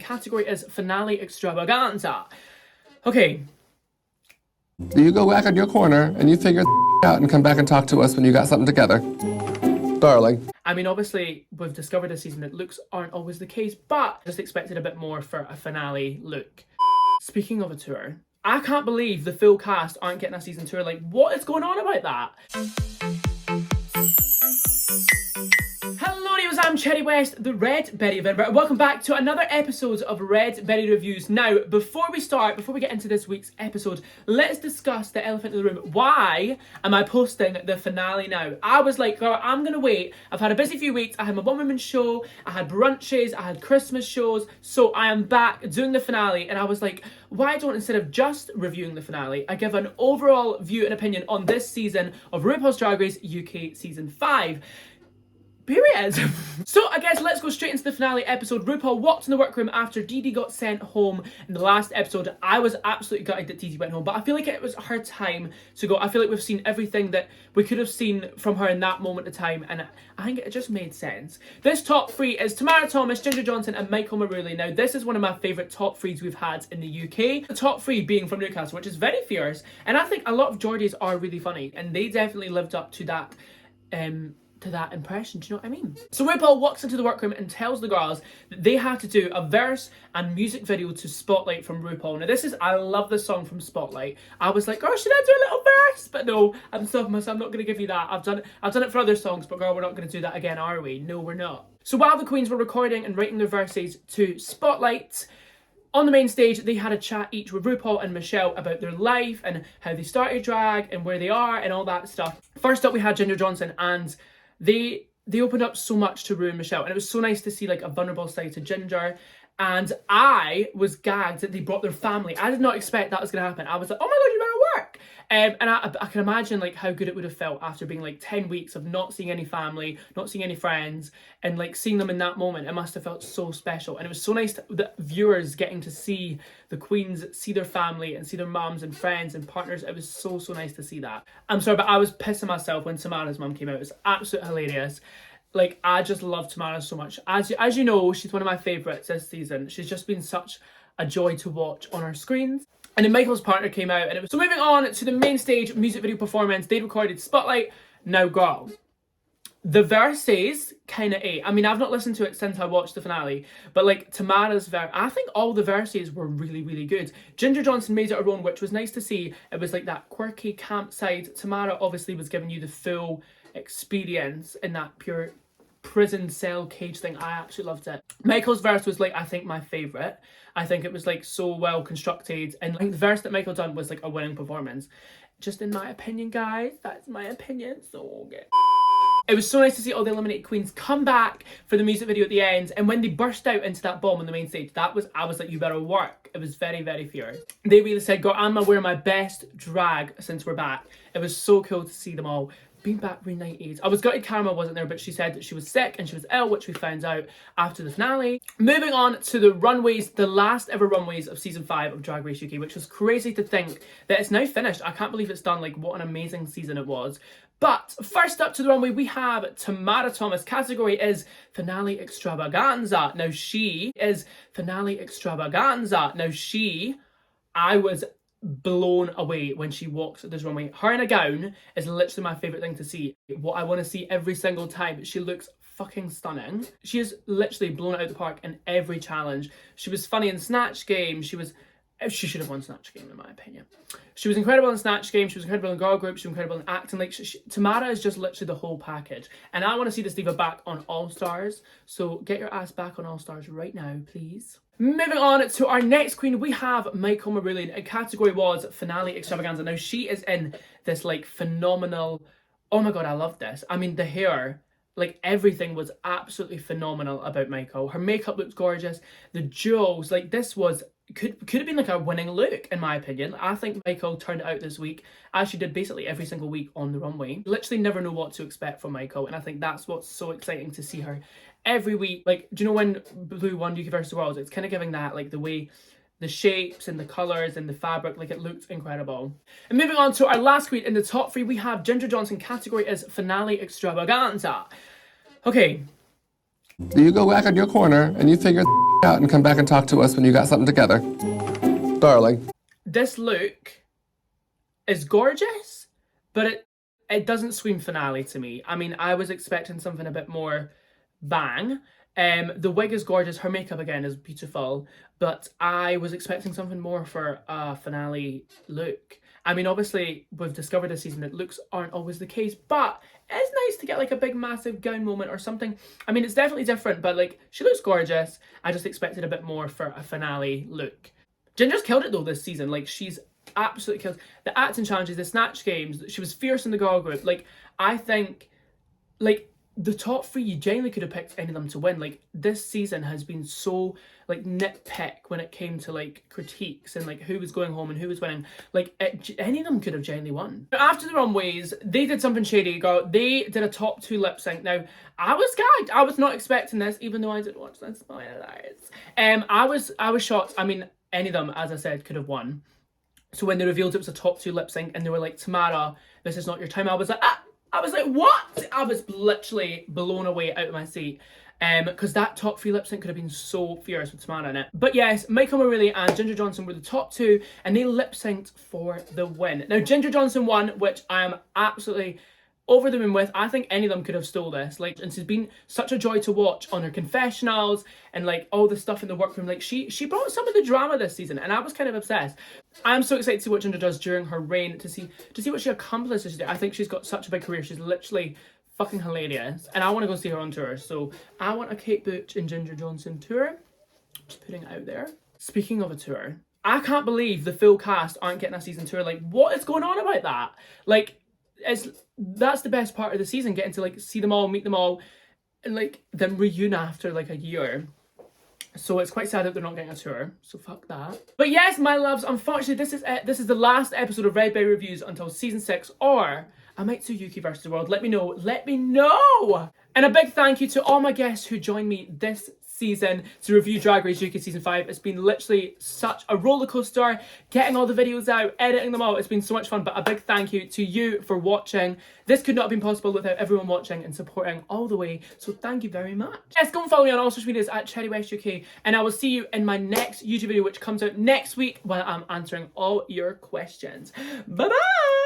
category is Finale Extravaganza. Okay. Do you go back in your corner and you figure out and come back and talk to us when you got something together? Darling. I mean, obviously, we've discovered this season that looks aren't always the case, but just expected a bit more for a finale look. Speaking of a tour, I can't believe the full cast aren't getting a season tour. Like, what is going on about that? Hello, I'm Cherry West, the Red Berry of Edinburgh. Welcome back to another episode of Red Berry Reviews. Now, before we get into this week's episode, let's discuss the elephant in the room. Why am I posting the finale now? I was like, girl, I'm gonna wait. I've had a busy few weeks. I had my one-woman show, I had brunches, I had Christmas shows, so I am back doing the finale, and I was like, why don't, instead of just reviewing the finale, I give an overall view and opinion on this season of RuPaul's Drag Race UK Season 5. Period. So I guess let's go straight into the finale episode. RuPaul walked in the workroom after Dee Dee got sent home in the last episode. I was absolutely gutted that Dee Dee went home, but I feel like it was her time to go. I feel like we've seen everything that we could have seen from her in that moment of time, and I think it just made sense. This top three is Tamara Thomas, Ginger Johnson, and Michael Maruli. Now, this is one of my favourite top threes we've had in the UK. The top three being from Newcastle, which is very fierce, and I think a lot of Geordies are really funny, and they definitely lived up to that impression, do you know what I mean? So RuPaul walks into the workroom and tells the girls that they have to do a verse and music video to Spotlight from RuPaul. Now I love this song from Spotlight. I was like, girl, should I do a little verse? But no, I'm stopping myself, I'm not going to give you that. I've done it for other songs, but girl, we're not going to do that again, are we? No, we're not. So while the queens were recording and writing their verses to Spotlight, on the main stage, they had a chat each with RuPaul and Michelle about their life and how they started drag and where they are and all that stuff. First up, we had Ginger Johnson, and they opened up so much to Ru and Michelle, and it was so nice to see like a vulnerable side to Ginger. And I was gagged that they brought their family. I did not expect that was going to happen. I was like, oh my god, you better work. And I can imagine like how good it would have felt after being like 10 weeks of not seeing any family, not seeing any friends, and like seeing them in that moment. It must have felt so special. And it was so nice the viewers getting to see the queens see their family and see their mums and friends and partners. It was so nice to see that. I'm sorry, but I was pissing myself when Tamara's mum came out. It was absolutely hilarious. Like, I just love Tamara so much. As you know, she's one of my favourites this season. She's just been such a joy to watch on our screens. And then Michael's partner came out, and it was... So moving on to the main stage music video performance, they recorded Spotlight. Now, girl, the verses kind of ate. I mean, I've not listened to it since I watched the finale, but like Tamara's verse, I think all the verses were really good. Ginger Johnson made it her own, which was nice to see. It was like that quirky camp side. Tamara obviously was giving you the full experience in that pure prison cell cage thing. I actually loved it. Michael's verse was like, I think, my favourite. I think it was like so well constructed, and like the verse that Michael done was like a winning performance. Just in my opinion, guys, that's my opinion, so good. It was so nice to see all the eliminated queens come back for the music video at the end, and when they burst out into that bomb on the main stage, I was like, you better work. It was very fierce. They really said, girl, I'm gonna wear my best drag since we're back. It was so cool to see them all being back reunited. I was gutted Karma wasn't there, but she said that she was sick and she was ill, which we found out after the finale. Moving on to the runways, the last ever runways of season 5 of Drag Race UK, which was crazy to think that it's now finished. I can't believe it's done. Like, what an amazing season it was. But first up to the runway, we have Tamara Thomas. Category is Finale Extravaganza. Now, she is Finale Extravaganza. Now, I was blown away when she walks this runway. Her in a gown is literally my favourite thing to see. What I want to see every single time. She looks fucking stunning. She is literally blown out of the park in every challenge. She was funny in Snatch Game. She should have won Snatch Game in my opinion. She was incredible in Snatch Game. She was incredible in Girl Group. She was incredible in acting. Like, Tamara is just literally the whole package. And I want to see this diva back on All Stars. So get your ass back on All Stars right now, please. Moving on to our next queen, we have Michael Maruli. A category was Finale Extravaganza. Now, she is in this like phenomenal... Oh my god, I love this. I mean, the hair... Like, everything was absolutely phenomenal about Michael. Her makeup looked gorgeous. The jewels, like, this was... Could have been like a winning look, in my opinion. I think Michael turned it out this week, as she did basically every single week on the runway. Literally never know what to expect from Michael, and I think that's what's so exciting to see her every week. Like, do you know when Blue won UK vs. World? It's kind of giving that, like, the way... the shapes and the colours and the fabric, like, it looked incredible. And moving on to our last queen in the top 3, we have Ginger Johnson. Category is Finale Extravaganza. Okay. Do you go back in your corner and you figure out and come back and talk to us when you got something together. Darling. This look is gorgeous, but it doesn't scream finale to me. I mean, I was expecting something a bit more bang. The wig is gorgeous, her makeup again is beautiful, but I was expecting something more for a finale look. I mean, obviously, we've discovered this season that looks aren't always the case, but it's nice to get like a big massive gown moment or something. I mean, it's definitely different, but like, she looks gorgeous. I just expected a bit more for a finale look. Ginger's killed it though this season. Like, she's absolutely killed the acting challenges, the snatch games. She was fierce in the girl group. Like, I think, like, the top three, you genuinely could have picked any of them to win. Like, this season has been so like nitpick when it came to like critiques and like who was going home and who was winning. Like, any of them could have genuinely won. After the runways, they did something shady, girl. They did a top 2 lip sync. Now, I was gagged. I was not expecting this, even though I did watch this. Spoilers. I was shocked. I mean, any of them, as I said, could have won. So when they revealed it was a top 2 lip sync and they were like, Tamara, this is not your time, I was like, what? I was literally blown away out of my seat. Because that top 3 lip sync could have been so fierce with Tamara in it. But yes, Michael Marilli and Ginger Johnson were the top 2 and they lip synced for the win. Now, Ginger Johnson won, which I am absolutely over the moon with. I think any of them could have stole this. Like, and she's been such a joy to watch on her confessionals and like all the stuff in the workroom. Like, she brought some of the drama this season and I was kind of obsessed. I'm so excited to see what Ginger does during her reign, to see what she accomplishes. I think she's got such a big career. She's literally fucking hilarious and I want to go see her on tour. So I want a Kate Butch and Ginger Johnson tour. Just putting it out there. Speaking of a tour, I can't believe the full cast aren't getting a season tour. Like, what is going on about that? Like, that's the best part of the season, getting to like see them all, meet them all, and like then reunion after like a year. So it's quite sad that they're not getting a tour, so fuck that. But yes, my loves, unfortunately this is it. This is the last episode of Red Berry Reviews until season 6, or I might do Yuki versus the World. Let me know. And a big thank you to all my guests who joined me this season to review Drag Race UK season 5. It's been literally such a roller coaster, getting all the videos out, editing them all. It's been so much fun, but a big thank you to you for watching. This could not have been possible without everyone watching and supporting all the way, so thank you very much. Yes, go and follow me on all social medias at Cherry West UK, and I will see you in my next YouTube video, which comes out next week, while I'm answering all your questions. Bye bye.